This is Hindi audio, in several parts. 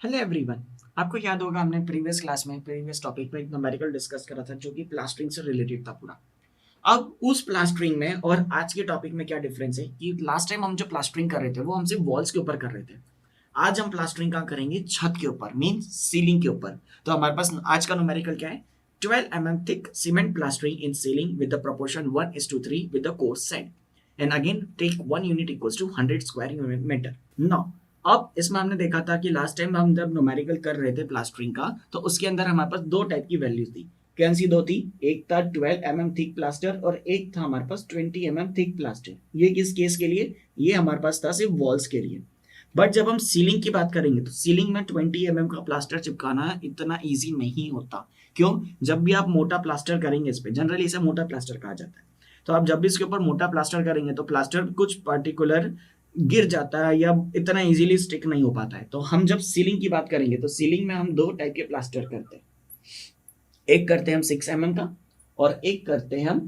Hello everyone. आपको याद होगा हमने प्रीवियस क्लास में प्रीवियस टॉपिक में एक न्यूमेरिकल डिस्कस करा था जो कि प्लास्टरिंग से रिलेटेड था पूरा। अब उस प्लास्टरिंग में और आज के टॉपिक में क्या डिफरेंस है कि लास्ट टाइम हम जो प्लास्टरिंग कर रहे थे वो हम सिर्फ वॉल्स के ऊपर कर रहे थे। आज हम प्लास्टरिंग कहाँ करेंगे? छत के ऊपर, मीन सीलिंग के ऊपर। तो हमारे पास आज का न्यूमेरिकल क्या है? 12 mm thick cement plastering in ceiling with the proportion 1:3 with the course sand, and again take 1 unit equals to 100 square meter. Now अब इसमें हमने देखा था कि लास्ट टाइम हम जब न्यूमेरिकल कर रहे थे प्लास्टरिंग का तो उसके अंदर हमारे पास दो टाइप की वैल्यूज थी। कौन सी दो थी? एक था 12 mm थिक प्लास्टर और एक था हमारे पास 20 mm थिक प्लास्टर। ये किस केस के लिए? ये हमारे पास था सिर्फ वॉल्स के लिए। बट जब हम सीलिंग की बात करेंगे तो सीलिंग में 20 mm का प्लास्टर चिपकाना इतना ईजी नहीं होता। क्यों? जब भी आप मोटा प्लास्टर करेंगे, इस पे जनरली इसे मोटा प्लास्टर कहा जाता है, तो आप जब भी इसके ऊपर मोटा प्लास्टर करेंगे तो प्लास्टर कुछ पर्टिकुलर गिर जाता है या इतना इजीली स्टिक नहीं हो पाता है। तो हम जब सीलिंग की बात करेंगे तो सीलिंग में हम दो टाइप के प्लास्टर करते हैं। एक करते हैं हम 6 mm का और एक करते हैं हम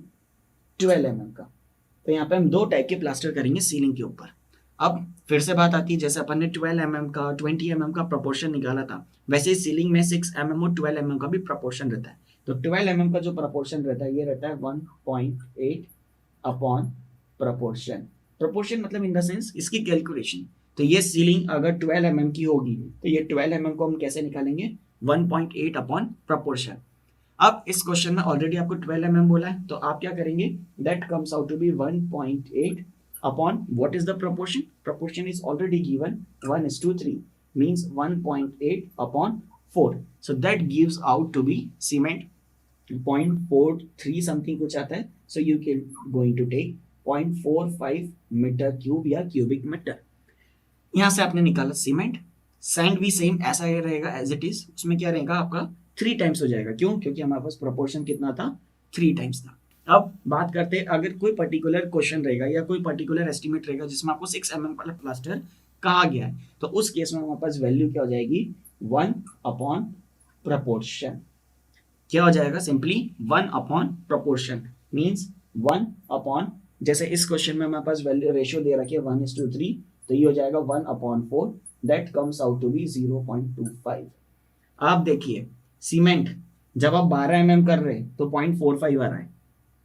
12 mm का। तो यहाँ पे हम दो टाइप के प्लास्टर करेंगे सीलिंग के ऊपर। अब फिर से बात आती है, जैसे अपन ने 12 mm का 20 mm का प्रोपोर्शन निकाला था, वैसे ही सीलिंग में 6 mm और 12 mm का भी प्रोपोर्शन रहता है। तो 12 mm का जो प्रोपोर्शन रहता है ये रहता है 1.8 अपॉन प्रोपोर्शन। प्रोपोर्शन मतलब इन द सेंस इसकी कैलकुलेशन। तो ये सीलिंग अगर 12 mm की होगी तो ये 12 mm को हम कैसे निकालेंगे? 1.8 अपॉन प्रोपोर्शन। अब इस क्वेश्चन में ऑलरेडी आपको 12 mm बोला है तो आप क्या करेंगे? That comes out to be 1.8 upon what is the proportion? Proportion is already given 1:3 means 1.8 upon 4. So that gives out to be cement 0.43 something कुछ आता है। So you can going to take 0.45 metre cube या क्यूबिक मीटर। यहां से आपने निकाला सीमेंट। सैंड भी सेम ऐसा ही रहेगा एज इट इज, उसमें क्या रहेगा आपका 3 टाइम्स हो जाएगा। क्यों? क्योंकि हमारे पास प्रोपोर्शन कितना था? 3 टाइम्स था। अब बात करते हैं, अगर कोई पर्टिकुलर क्वेश्चन रहेगा या कोई पर्टिकुलर एस्टिमेट रहेगा जिसमें आपको 6 mm वाला प्लास्टर कहा गया है तो उस केस में हमारे पास वैल्यू क्या हो जाएगी? 1 अपॉन प्रोपोर्शन। क्या हो जाएगा? Simply 1 upon proportion means 1 upon, जैसे इस क्वेश्चन में हमारे पास वैल्यू रेशियो दे रखी है 1:3, तो ये हो जाएगा 1 upon 4, that comes out to be 0.25। आप देखिए सीमेंट जब आप 12 mm कर रहे हैं तो 0.45 आ रहा है,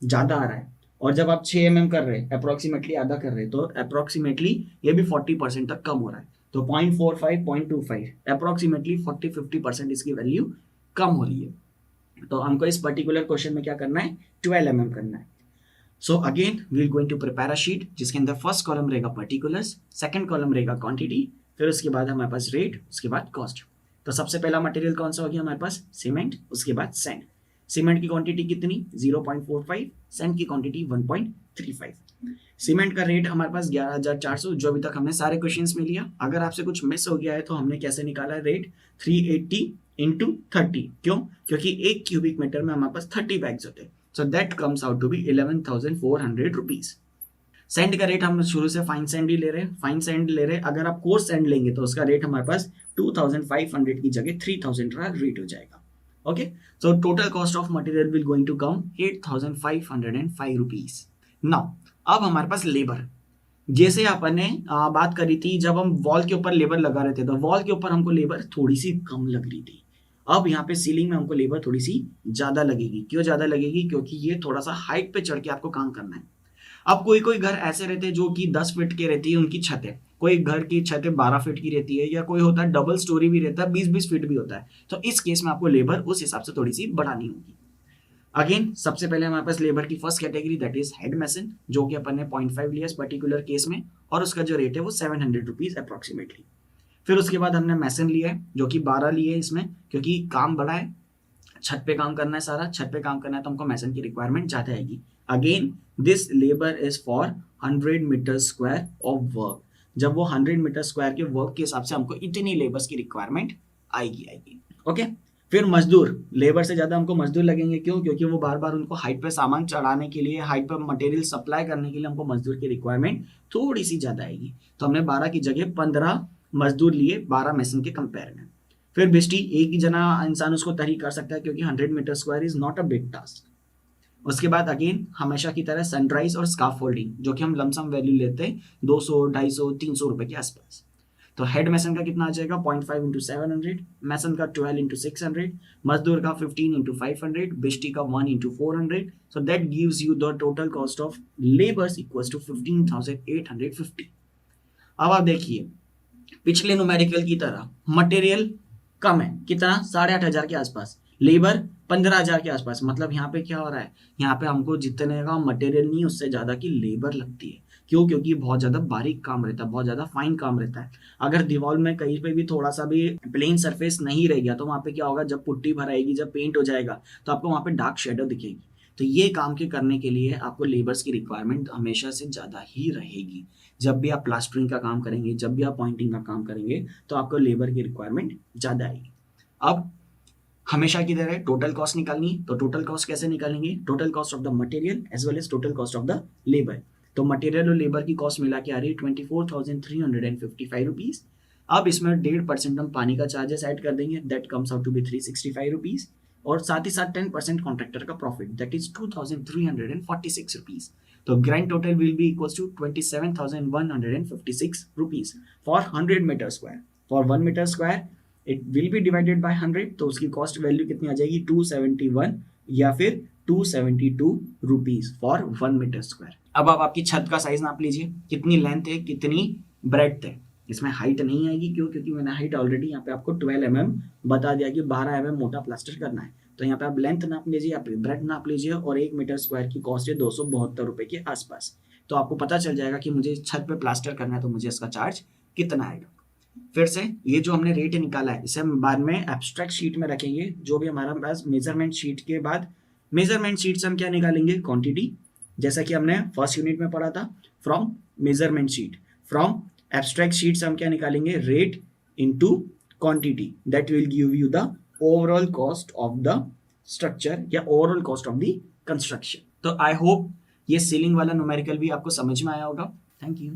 ज्यादा आ रहा है। और जब आप 6 mm कर रहे हैं, अप्रोक्सीमेटली आधा कर रहे हैं, तो अप्रोक्सीमेटली ये भी 40% तक कम हो रहा है। तो 0.45 0.25 अप्रोक्सीमेटली 40-50% इसकी वैल्यू कम हो रही है। तो हमको इस पर्टिकुलर क्वेश्चन में क्या करना है? 12 mm करना है। So again we are going to prepare a sheet जिसके अंदर फर्स्ट कॉलम रहेगा पर्टिकुलर्स, सेकंड कॉलम रहेगा क्वांटिटी, फिर उसके बाद हमारे पास रेट, उसके बाद कॉस्ट। तो सबसे पहला मटेरियल कौन सा हो गया हमारे पास? सीमेंट, उसके बाद सैंड। सीमेंट की क्वांटिटी कितनी? 0.45, सैंड की क्वांटिटी 1.35। सीमेंट का रेट हमारे पास 11,400 जो अभी तक हमने सारे क्वेश्चंस में लिया। अगर आपसे कुछ मिस हो गया है तो हमने कैसे निकाला रेट? 380 इंटू 30। क्यों? क्योंकि एक क्यूबिक मीटर में हमारे पास 30 बैग्स होते हैं। So that comes out to be 11,400 rupees. Sand का रेट हम शुरू से फाइन सैंड ही ले रहे हैं, फाइन सैंड ले रहे हैं। अगर आप कोर्स सैंड लेंगे तो उसका रेट हमारे पास 2,500 की जगह 3,000 का रेट हो जाएगा। Okay, so total cost of material will going to come 8,505 rupees. Now अब हमारे पास लेबर, जैसे अपन ने बात करी थी जब हम वॉल के ऊपर लेबर लगा रहे थे तो वॉल के ऊपर हमको लेबर थोड़ी सी कम लग रही थी। अब यहाँ पे सीलिंग में हमको लेबर थोड़ी सी ज्यादा लगेगी। क्यों ज्यादा लगेगी? क्योंकि ये थोड़ा सा हाइट पे चढ़ के आपको काम करना है। अब कोई कोई घर ऐसे रहते हैं जो कि 10 फीट के रहती है उनकी छतें, कोई घर की छतें 12 फीट की रहती है, या कोई होता है डबल स्टोरी भी रहता है 20-20 फीट भी होता है। तो इस केस में आपको लेबर उस हिसाब से थोड़ी सी बढ़ानी होगी। अगेन सबसे पहले हमारे पास लेबर की first category that is head mason, जो कि अपन ने 0.5 लिया इस पर्टिकुलर केस में, और उसका जो रेट है वो 700 रुपीज अप्रोक्सीमेटली। फिर उसके बाद हमने मैसन लिया है जो कि 12 लिए इसमें, क्योंकि काम बड़ा है, छत पे काम करना है, सारा छत पे काम करना है, तो हमको मैसन की रिक्वायरमेंट ज्यादा आएगी। Again this labour is for 100 metre square of work. जब वो 100 मीटर स्क्वायर के वर्क के हिसाब से हमको इतनी लेबर्स की रिक्वायरमेंट आएगी। ओके, फिर मजदूर, लेबर से ज्यादा हमको मजदूर लगेंगे। क्यों? क्योंकि वो बार बार उनको हाइट पे सामान चढ़ाने के लिए, हाइट पे मटेरियल सप्लाई करने के लिए हमको मजदूर की रिक्वायरमेंट थोड़ी सी ज्यादा आएगी। तो हमने 12 की जगह 15 मजदूर लिए 12 मैसन के कंपेयर में। फिर बिस्टी, एक ही जना इंसान उसको तरी कर सकता है क्योंकि 100 metre square is not a big task. उसके बाद अगेन हमेशा की तरह सनराइज और स्काफ फोल्डिंग, जो कि हम लमसम वैल्यू लेते हैं 200, 250, 300 रुपए के आसपास। तो हेड मैसन का कितना आ जाएगा 0.5 इंटू 700, मैसन का 12 इंटू 600, मजदूर का 15 इंटू 500, बिस्टी का 1 into 400. So that gives you the total cost of labours equals to 15,850. अब आप देखिए पिछले न्यूमेरिकल की तरह मटेरियल कम है, कितना 8,500 के आसपास, लेबर 15,000 के आसपास. मतलब यहाँ पे क्या हो रहा है, यहाँ पे हमको जितने का मटेरियल नहीं उससे ज्यादा की लेबर लगती है. क्यों? क्योंकि बहुत ज्यादा बारीक काम रहता है, बहुत ज्यादा फाइन काम रहता है. अगर दीवार में कहीं पे भी थोड़ा सा भी प्लेन सरफेस नहीं रह गया तो वहां पे क्या होगा, जब पुट्टी भराएगी, जब पेंट हो जाएगा तो आपको वहां पे डार्क शेडो दिखेगी. तो ये काम के करने के लिए आपको लेबर्स की रिक्वायरमेंट हमेशा से ज्यादा ही रहेगी. जब भी आप प्लास्टरिंग का काम करेंगे, जब भी आप पॉइंटिंग का काम करेंगे तो आपको लेबर की रिक्वायरमेंट ज्यादा आएगी. अब हमेशा की तरह टोटल कॉस्ट निकालनी, तो टोटल कॉस्ट कैसे निकालेंगे, total cost of the material as well as total cost of the labour. तो मटेरियल और लेबर की कॉस्ट मिला के आ रही है 24,355 रुपीज. अब इसमें 1.5% हम पानी का चार्जेस ऐड कर देंगे, that comes out to be 365 rupees. और साथ ही साथ 10% कॉन्ट्रैक्टर का प्रॉफिट, दैट इज 2,346 रुपीज. तो grand total will be equals to 27,156 rupees for 100 metre square. For 1 metre square it will be divided by 100, तो उसकी कॉस्ट वैल्यू कितनी आ जाएगी 271 या फिर 272 रुपीज फॉर 1 मीटर स्क्वायर. अब आप आपकी छत का साइज नाप लीजिए, कितनी लेंथ है, कितनी ब्रेड्थ है. इसमें हाइट नहीं आएगी, क्यों? क्योंकि मैंने हाइट ऑलरेडी यहाँ पे आपको 12 mm बता दिया कि 12 mm मोटा प्लास्टर करना है. तो यहाँ पे आप लेंथ नाप लीजिए, आप ब्रेड्थ नाप लीजिए, और 1 मीटर स्क्वायर की कॉस्ट है 272 रुपए के आसपास. तो आपको पता चल जाएगा कि मुझे छत पे प्लास्टर करना है तो मुझे इसका चार्ज कितना आएगा. फिर से ये जो हमने रेट निकाला है इसे हम बाद में एब्स्ट्रैक्ट शीट में रखेंगे. जो भी हमारा पास मेजरमेंट शीट के बाद, मेजरमेंट शीट से हम क्या निकालेंगे, क्वांटिटी, जैसा कि हमने फर्स्ट यूनिट में पढ़ा था. From measurement sheet, from abstract sheet से हम क्या निकालेंगे, rate into quantity, that will give you the overall cost of the structure या overall cost of the construction. तो आई होप ये सीलिंग वाला न्यूमेरिकल भी आपको समझ में आया होगा. Thank you.